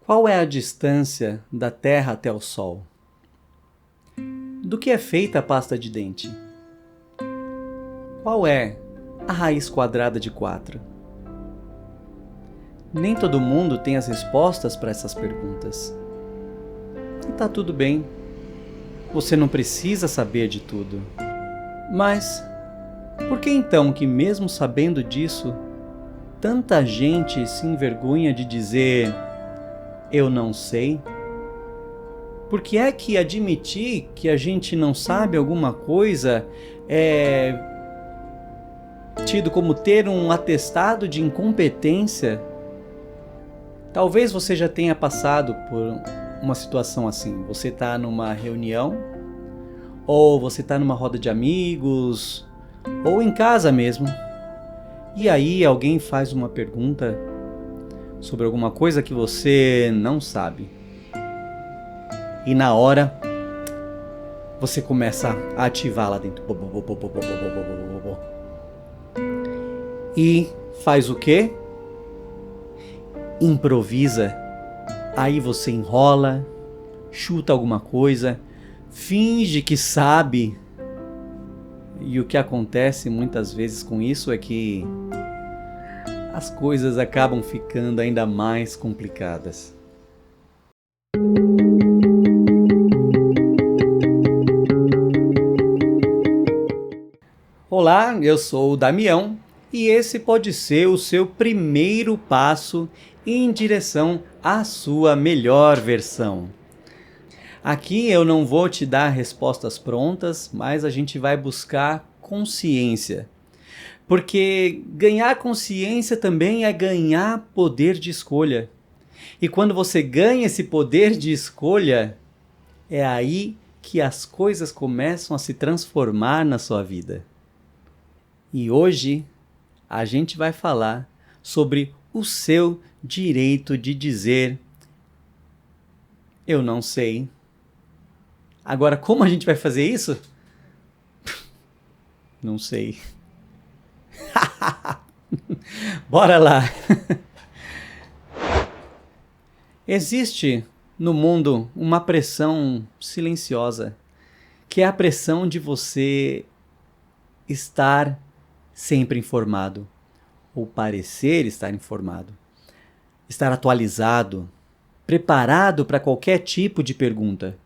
Qual é a distância da Terra até o Sol? Do que é feita a pasta de dente? Qual é a raiz quadrada de 4? Nem todo mundo tem as respostas para essas perguntas. E tá tudo bem. Você não precisa saber de tudo. Mas por que então que mesmo sabendo disso, tanta gente se envergonha de dizer eu não sei? Por que é que admitir que a gente não sabe alguma coisa é tido como ter um atestado de incompetência? Talvez você já tenha passado por uma situação assim. Você está numa reunião, ou você está numa roda de amigos, ou em casa mesmo. E aí alguém faz uma pergunta sobre alguma coisa que você não sabe. E na hora, você começa a ativar lá dentro. E faz o quê? Improvisa. Aí você enrola, chuta alguma coisa, finge que sabe. E o que acontece muitas vezes com isso é que as coisas acabam ficando ainda mais complicadas. Olá, eu sou o Damião e esse pode ser o seu primeiro passo em direção à sua melhor versão. Aqui eu não vou te dar respostas prontas, mas a gente vai buscar consciência. Porque ganhar consciência também é ganhar poder de escolha. E quando você ganha esse poder de escolha, é aí que as coisas começam a se transformar na sua vida. E hoje a gente vai falar sobre o seu direito de dizer eu não sei. Agora, como a gente vai fazer isso? Não sei. Bora lá! Existe no mundo uma pressão silenciosa, que é a pressão de você estar sempre informado, ou parecer estar informado, estar atualizado, preparado para qualquer tipo de pergunta.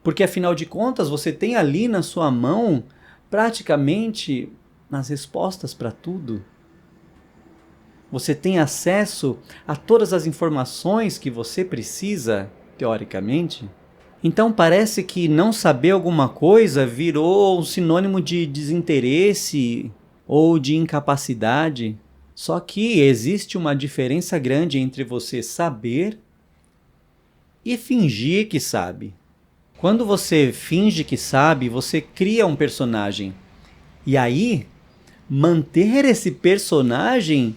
Porque afinal de contas você tem ali na sua mão praticamente as respostas para tudo. Você tem acesso a todas as informações que você precisa, teoricamente. Então parece que não saber alguma coisa virou um sinônimo de desinteresse ou de incapacidade. Só que existe uma diferença grande entre você saber e fingir que sabe. Quando você finge que sabe, você cria um personagem. E aí, manter esse personagem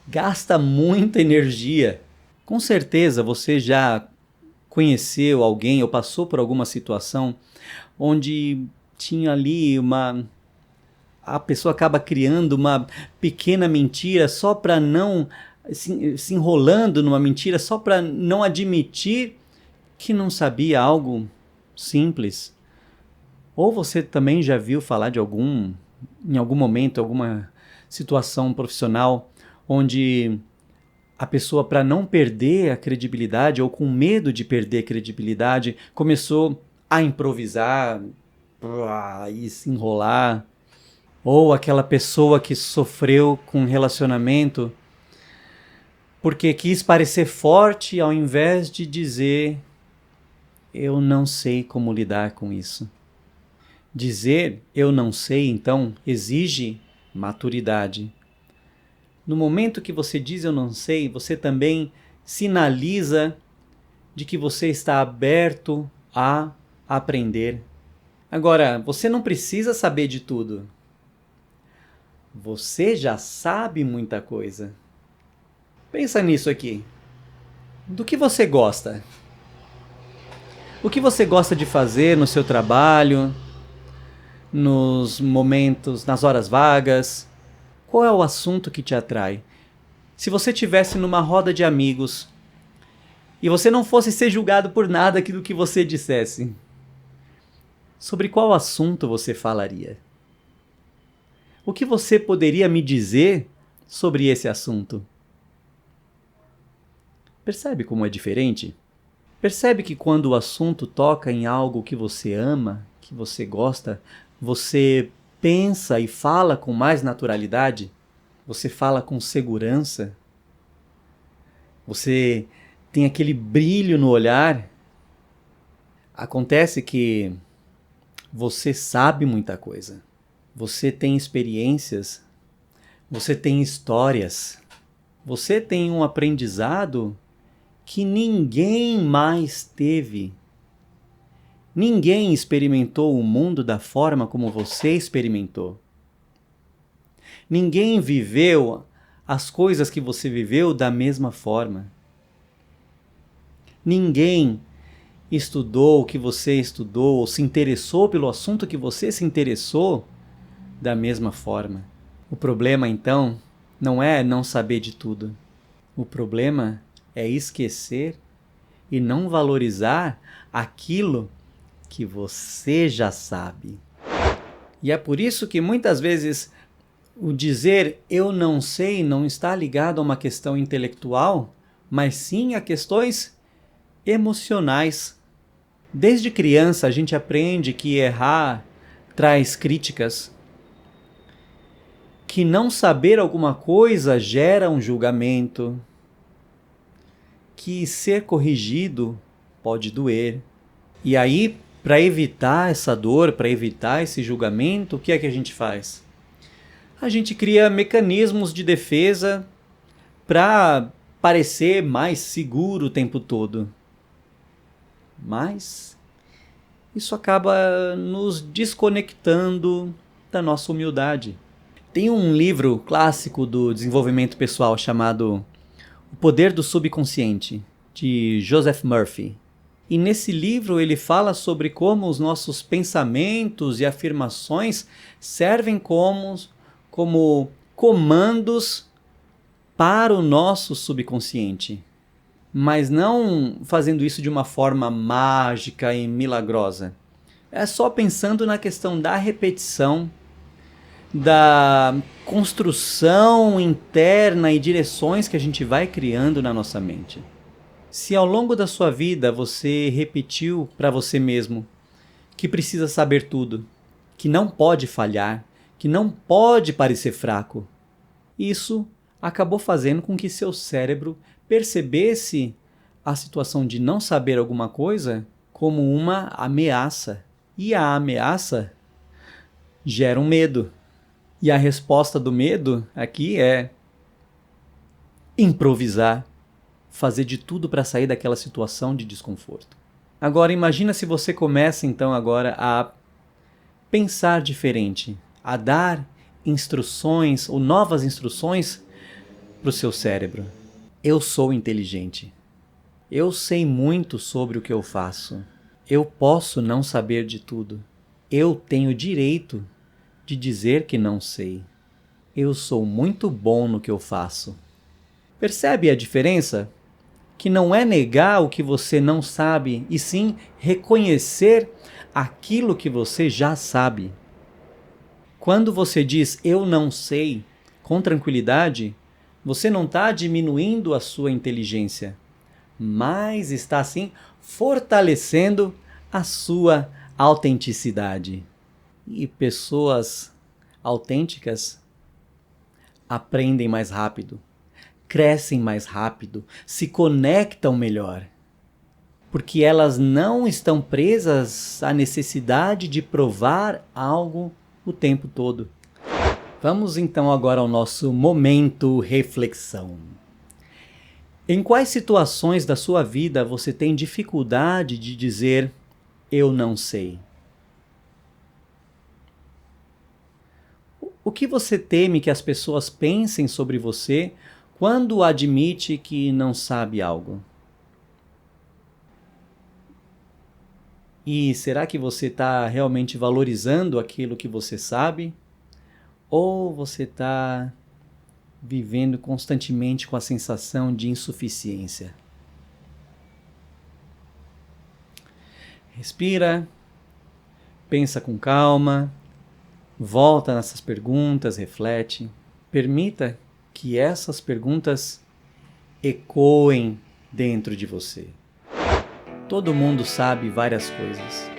gasta muita energia. Com certeza você já conheceu alguém ou passou por alguma situação onde tinha ali a pessoa acaba criando uma pequena mentira só para não se enrolando numa mentira só para não admitir que não sabia algo simples. Ou você também já viu falar de em algum momento, alguma situação profissional onde a pessoa, para não perder a credibilidade ou com medo de perder a credibilidade, começou a improvisar e se enrolar. Ou aquela pessoa que sofreu com um relacionamento porque quis parecer forte ao invés de dizer eu não sei como lidar com isso. Dizer eu não sei, então, exige maturidade. No momento que você diz eu não sei, você também sinaliza de que você está aberto a aprender. Agora, você não precisa saber de tudo. Você já sabe muita coisa. Pensa nisso aqui. Do que você gosta? O que você gosta de fazer no seu trabalho, nos momentos, nas horas vagas? Qual é o assunto que te atrai? Se você estivesse numa roda de amigos e você não fosse ser julgado por nada aquilo que você dissesse, sobre qual assunto você falaria? O que você poderia me dizer sobre esse assunto? Percebe como é diferente? Percebe que quando o assunto toca em algo que você ama, que você gosta, você pensa e fala com mais naturalidade? Você fala com segurança? Você tem aquele brilho no olhar? Acontece que você sabe muita coisa. Você tem experiências. Você tem histórias. Você tem um aprendizado que ninguém mais teve. Ninguém experimentou o mundo da forma como você experimentou. Ninguém viveu as coisas que você viveu da mesma forma. Ninguém estudou o que você estudou, ou se interessou pelo assunto que você se interessou da mesma forma. O problema, então, não é não saber de tudo. O problema é esquecer e não valorizar aquilo que você já sabe. E é por isso que muitas vezes o dizer eu não sei não está ligado a uma questão intelectual, mas sim a questões emocionais. Desde criança a gente aprende que errar traz críticas, que não saber alguma coisa gera um julgamento, que ser corrigido pode doer. E aí, para evitar essa dor, para evitar esse julgamento, o que é que a gente faz? A gente cria mecanismos de defesa para parecer mais seguro o tempo todo. Mas isso acaba nos desconectando da nossa humildade. Tem um livro clássico do desenvolvimento pessoal chamado O Poder do Subconsciente, de Joseph Murphy. E nesse livro ele fala sobre como os nossos pensamentos e afirmações servem como comandos para o nosso subconsciente. Mas não fazendo isso de uma forma mágica e milagrosa. É só pensando na questão da repetição, da construção interna e direções que a gente vai criando na nossa mente. Se ao longo da sua vida você repetiu para você mesmo que precisa saber tudo, que não pode falhar, que não pode parecer fraco, isso acabou fazendo com que seu cérebro percebesse a situação de não saber alguma coisa como uma ameaça. E a ameaça gera um medo. E a resposta do medo aqui é improvisar, fazer de tudo para sair daquela situação de desconforto. Agora imagina se você começa então agora a pensar diferente, a dar instruções ou novas instruções para o seu cérebro. Eu sou inteligente. Eu sei muito sobre o que eu faço. Eu posso não saber de tudo. Eu tenho direito de dizer que não sei. Eu sou muito bom no que eu faço. Percebe a diferença? Que não é negar o que você não sabe, e sim reconhecer aquilo que você já sabe. Quando você diz eu não sei com tranquilidade, você não está diminuindo a sua inteligência, mas está sim fortalecendo a sua autenticidade. E pessoas autênticas aprendem mais rápido, crescem mais rápido, se conectam melhor, porque elas não estão presas à necessidade de provar algo o tempo todo. Vamos então agora ao nosso momento reflexão. Em quais situações da sua vida você tem dificuldade de dizer eu não sei? O que você teme que as pessoas pensem sobre você quando admite que não sabe algo? E será que você está realmente valorizando aquilo que você sabe? Ou você está vivendo constantemente com a sensação de insuficiência? Respira, pensa com calma, volta nessas perguntas, reflete. Permita que essas perguntas ecoem dentro de você. Todo mundo sabe várias coisas,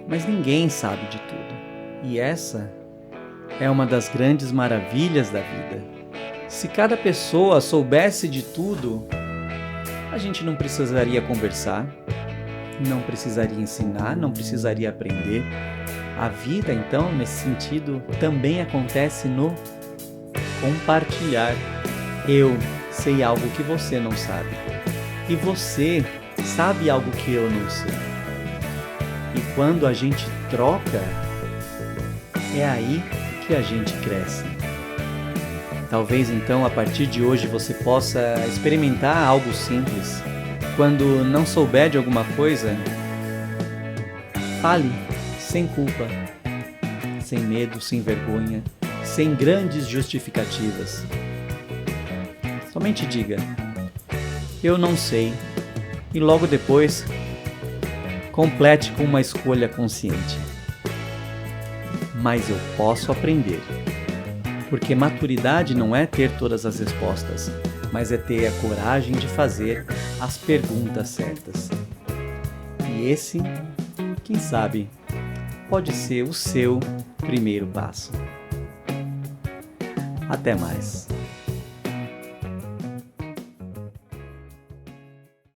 mas ninguém sabe de tudo. E essa é uma das grandes maravilhas da vida. Se cada pessoa soubesse de tudo, a gente não precisaria conversar, não precisaria ensinar, não precisaria aprender. A vida, então, nesse sentido, também acontece no compartilhar. Eu sei algo que você não sabe. E você sabe algo que eu não sei. E quando a gente troca, é aí que a gente cresce. Talvez então a partir de hoje você possa experimentar algo simples. Quando não souber de alguma coisa, fale sem culpa, sem medo, sem vergonha, sem grandes justificativas. Somente diga: eu não sei, e logo depois complete com uma escolha consciente. Mas eu posso aprender. Porque maturidade não é ter todas as respostas, mas é ter a coragem de fazer as perguntas certas. E esse, quem sabe, pode ser o seu primeiro passo. Até mais.